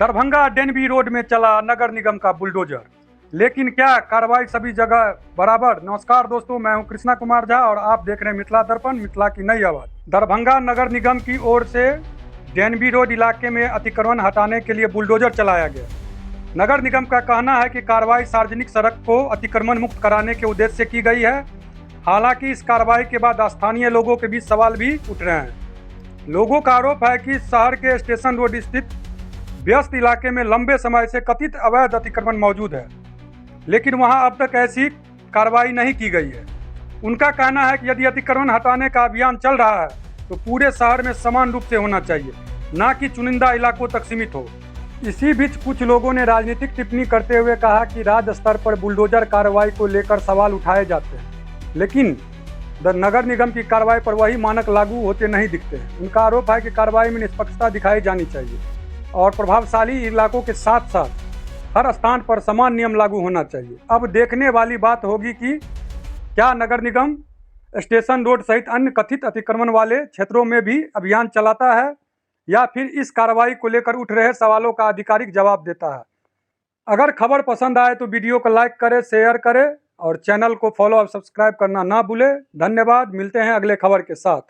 Darbhanga Denby road में चला नगर निगम का बुलडोजर, लेकिन क्या कार्रवाई सभी जगह बराबर। नमस्कार दोस्तों, मैं हूं कृष्णा कुमार झा और आप देख रहे हैं मिथिला दर्पण, मिथिला की नई आवाज। दरभंगा नगर निगम की ओर से डेनबी रोड इलाके में अतिक्रमण हटाने के लिए बुलडोजर चलाया गया। नगर निगम का कहना है कि कार्रवाई सार्वजनिक सड़क को अतिक्रमण मुक्त कराने के उद्देश्य से की गई है। हालांकि इस कार्रवाई के बाद स्थानीय लोगों के बीच सवाल भी उठ रहे हैं। लोगों का आरोप है कि शहर के स्टेशन रोड स्थित व्यस्त इलाके में लंबे समय से कथित अवैध अतिक्रमण मौजूद है, लेकिन वहां अब तक ऐसी कार्रवाई नहीं की गई है। उनका कहना है कि यदि अतिक्रमण हटाने का अभियान चल रहा है तो पूरे शहर में समान रूप से होना चाहिए, न कि चुनिंदा इलाकों तक सीमित हो। इसी बीच कुछ लोगों ने राजनीतिक टिप्पणी करते हुए कहा कि राज्य स्तर पर बुलडोजर कार्रवाई को लेकर सवाल उठाए जाते हैं, लेकिन नगर निगम की कार्रवाई पर वही मानक लागू होते नहीं दिखते हैं। उनका आरोप है कि कार्रवाई में निष्पक्षता दिखाई जानी चाहिए और प्रभावशाली इलाकों के साथ साथ हर स्थान पर समान नियम लागू होना चाहिए। अब देखने वाली बात होगी कि क्या नगर निगम स्टेशन रोड सहित अन्य कथित अतिक्रमण वाले क्षेत्रों में भी अभियान चलाता है या फिर इस कार्रवाई को लेकर उठ रहे सवालों का आधिकारिक जवाब देता है। अगर खबर पसंद आए तो वीडियो को लाइक करें, शेयर करें और चैनल को फॉलो और सब्सक्राइब करना ना भूलें। धन्यवाद, मिलते हैं अगले खबर के साथ।